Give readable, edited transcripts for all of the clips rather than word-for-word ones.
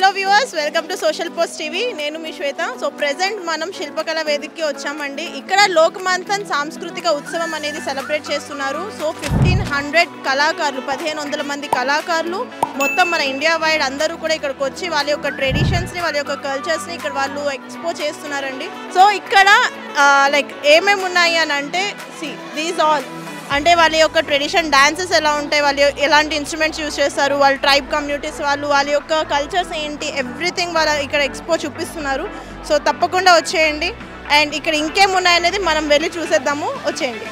Hello viewers, welcome to social post TV. నేను మీ శ్వేత. So present మనం శిల్పకళ వేదికకి వచ్చామండి. ఇక్కడ లోక్మంథన్ సాంస్కృతిక ఉత్సవం అనేది సెలబ్రేట్ చేస్తున్నారు. సో 1500 కళాకారులు, 1500 మంది కళాకారులు మొత్తం మన ఇండియా వైడ్ అందరూ కూడా ఇక్కడికి వచ్చి వాళ్ళ యొక్క ట్రెడిషన్స్ని, వాళ్ళ యొక్క కల్చర్స్ని ఇక్కడ వాళ్ళు ఎక్స్పో చేస్తున్నారండి. సో ఇక్కడ లైక్ ఏమేమి ఉన్నాయి అని అంటే, దీస్ ఆల్ అంటే వాళ్ళ యొక్క ట్రెడిషన్ డాన్సెస్ ఎలా ఉంటాయి, వాళ్ళు ఎలాంటి ఇన్స్ట్రుమెంట్స్ యూజ్ చేస్తారు, వాళ్ళ ట్రైబ్ కమ్యూనిటీస్ వాళ్ళు వాళ్ళ యొక్క కల్చర్స్ ఏంటి, ఎవ్రీథింగ్ వాళ్ళ ఇక్కడ ఎక్స్పో చూపిస్తున్నారు. సో తప్పకుండా వచ్చేయండి. అండ్ ఇక్కడ ఇంకేమున్నాయనేది మనం వెళ్ళి చూసేద్దాము. వచ్చేయండి.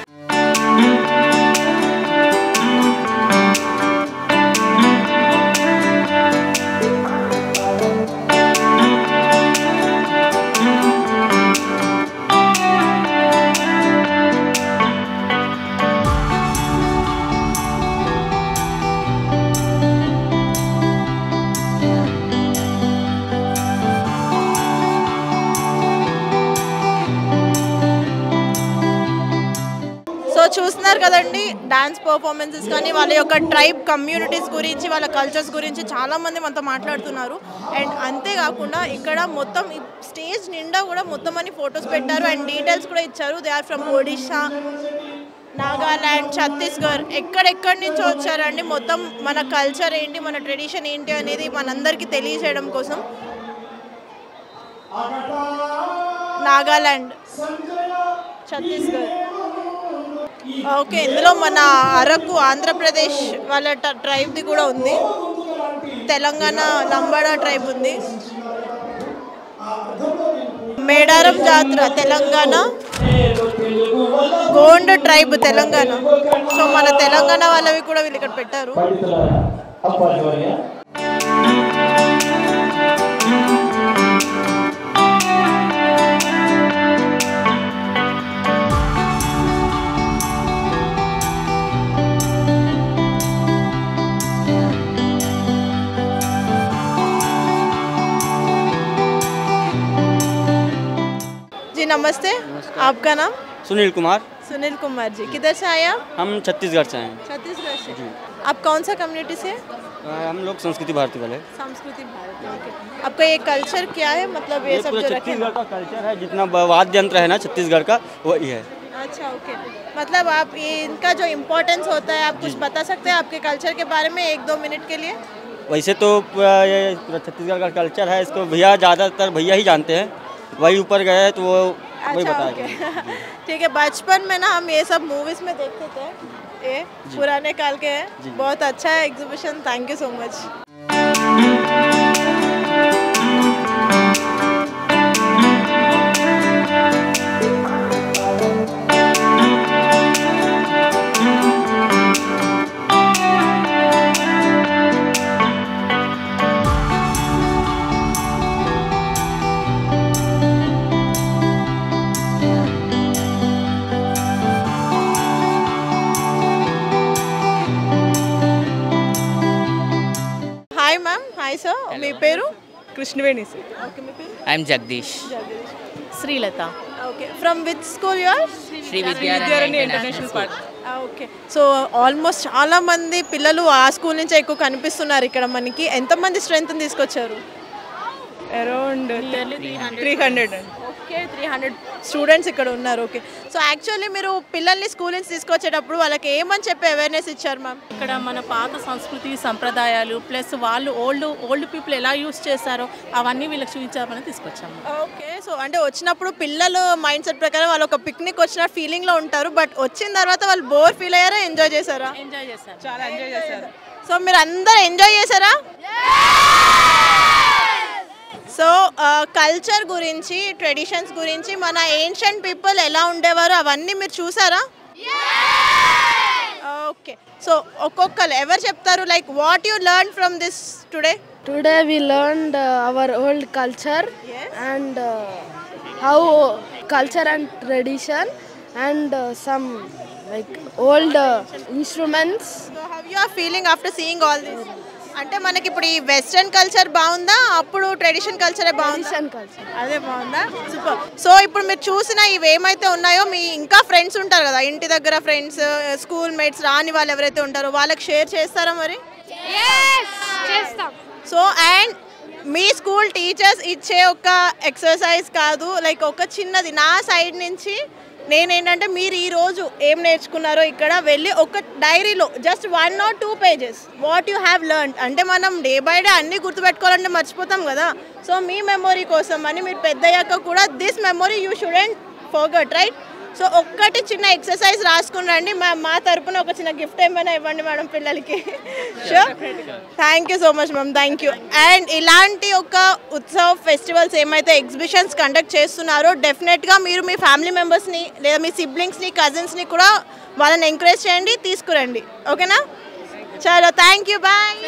చూస్తున్నారు కదండి, డాన్స్ పర్ఫార్మెన్సెస్ కానీ వాళ్ళ యొక్క ట్రైబ్ కమ్యూనిటీస్ గురించి, వాళ్ళ కల్చర్స్ గురించి చాలామంది మనతో మాట్లాడుతున్నారు. అండ్ అంతేకాకుండా ఇక్కడ మొత్తం స్టేజ్ నిండా కూడా మొత్తం అన్ని ఫొటోస్ పెట్టారు అండ్ డీటెయిల్స్ కూడా ఇచ్చారు. They are from Odisha, Nagaland, Chhattisgarh, ఎక్కడెక్కడి నుంచో వచ్చారండి. మొత్తం మన కల్చర్ ఏంటి, మన ట్రెడిషన్ ఏంటి అనేది మనందరికీ తెలియజేయడం కోసం. నాగాల్యాండ్, ఛత్తీస్గఢ్, ఓకే. ఇందులో మన అరకు, ఆంధ్రప్రదేశ్ వాళ్ళ ట్రైబ్ది కూడా ఉంది. తెలంగాణ లంబాడా ట్రైబ్ ఉంది. మేడారం జాతర తెలంగాణ, గోండ్ ట్రైబ్ తెలంగాణ. సో మన తెలంగాణ వాళ్ళవి కూడా వీళ్ళు ఇక్కడ పెట్టారు. नमस्ते, आपका नाम? सुनील कुमार। सुनील कुमार जी, किधर से आए आप? हम छत्तीसगढ़ से हैं। छत्तीसगढ़ से जी। आप कौन सा कम्युनिटी से? हम लोग संस्कृति भारती वाले। संस्कृति भारती, ओके। आपका ये कल्चर क्या है, मतलब ये सब जो रखे? छत्तीसगढ़ का कल्चर है, जितना वाद्य यंत्र है ना छत्तीसगढ़ का वही है। अच्छा, ओके। मतलब आप ये इनका जो इम्पोर्टेंस होता है, आप कुछ बता सकते हैं आपके कल्चर के बारे में 1-2 मिनट के लिए? वैसे तो ये छत्तीसगढ़ का कल्चर है, इसको भैया ज़्यादातर भैया ही जानते हैं, वही ऊपर गए तो वो वही बताएंगे। ठीक है। बचपन में ना हम ये सब मूवीज में देखते थे, ये पुराने काल के हैं। बहुत अच्छा है exhibition, thank you so much. Hi ma'am, hi sir, మీ పేరు? కృష్ణవేణి సార్. ఓకే, మీ పేరు? I am Jagdish. Srilatha. Okay. From which school you are? Sri Vidyarani international park. Okay. So almost చాలా మంది పిల్లలు ఆ స్కూల్ నుంచే ఎక్కువ కనిపిస్తున్నారు ఇక్కడ మనకి. ఎంతమంది స్ట్రెంత్ తీసుకొచ్చారు? అరౌండ్ 300. ఓకే, 300 స్టూడెంట్స్ ఇక్కడ ఉన్నారు. ఓకే. సో యాక్చువల్లీ మీరు పిల్లల్ని స్కూల్ నుంచి తీసుకొచ్చేటప్పుడు వాళ్ళకి ఏమని చెప్పి అవేర్నెస్ ఇచ్చారు మ్యామ్? ఇక్కడ మన పాత సంస్కృతి సంప్రదాయాలు ప్లస్ వాళ్ళు ఓల్డ్ పీపుల్ ఎలా యూస్ చేస్తారో అవన్నీ వీళ్ళకి చూపించామని తీసుకొచ్చాము. ఓకే. సో అంటే వచ్చినప్పుడు పిల్లలు మైండ్ సెట్ ప్రకారం వాళ్ళు ఒక పిక్నిక్ వచ్చిన ఫీలింగ్లో ఉంటారు, బట్ వచ్చిన తర్వాత వాళ్ళు బోర్ ఫీల్ అయ్యారా, ఎంజాయ్ చేశారా? ఎంజాయ్ చేస్తారు, చాలా ఎంజాయ్ చేస్తారు. సో మీరు అందరు ఎంజాయ్ చేశారా? సో కల్చర్ గురించి, ట్రెడిషన్స్ గురించి, మన ఏన్షియంట్ పీపుల్ ఎలా ఉండేవారు అవన్నీ మీరు చూసారా? ఓకే. సో ఒక్కొక్కరు ఎవరు చెప్తారు, like what you learn from this today? Today we learned our old culture. Yes. And how culture and tradition and some like old instruments. So how you are feeling after seeing all this? అంటే మనకి ఇప్పుడు ఈ western culture బాగుందా, అప్పుడు tradition కల్చరే బాగుందా? Tradition culture. అదే బాగుందా? Super. So ఇప్పుడు మీరు చూసిన ఇవి ఏమైతే ఉన్నాయో, మీ ఇంకా ఫ్రెండ్స్ ఉంటారు కదా ఇంటి దగ్గర, ఫ్రెండ్స్, స్కూల్ మేట్స్, రాని వాళ్ళు ఎవరైతే ఉంటారో వాళ్ళకి షేర్ చేస్తారా మరి? చేస్తాం. So and me school teachers ఇచ్చే ఒక ఎక్సర్సైజ్ కాదు, లైక్ ఒక చిన్నది నా సైడ్ నుంచి నేనేంటంటే మీరు ఈరోజు ఏం నేర్చుకున్నారో ఇక్కడ వెళ్ళి ఒక డైరీలో just 1 or 2 pages what you have learn. అంటే మనం డే బై డే అన్నీ గుర్తుపెట్టుకోవాలంటే మర్చిపోతాం కదా. సో మీ మెమొరీ కోసం అని మీరు పెద్దయ్యాక కూడా this memory you shouldn't forget, right? So ఒక్కటి చిన్న ఎక్సర్సైజ్ రాసుకుని రండి. మా తరపున ఒక చిన్న గిఫ్ట్ ఏమైనా ఇవ్వండి మేడం పిల్లలకి. Sure, thank you so much ma'am, thank you. And ఇలాంటి ఒక ఉత్సవ్ ఫెస్టివల్స్ ఏమైతే ఎగ్జిబిషన్స్ కండక్ట్ చేస్తున్నారో డెఫినెట్గా మీరు మీ ఫ్యామిలీ మెంబర్స్ని లేదా మీ సిబ్లింగ్స్ని కజిన్స్ని కూడా వాళ్ళని ఎంకరేజ్ చేయండి, తీసుకురండి. ఓకేనా? చలో, థ్యాంక్ యూ, బాయ్.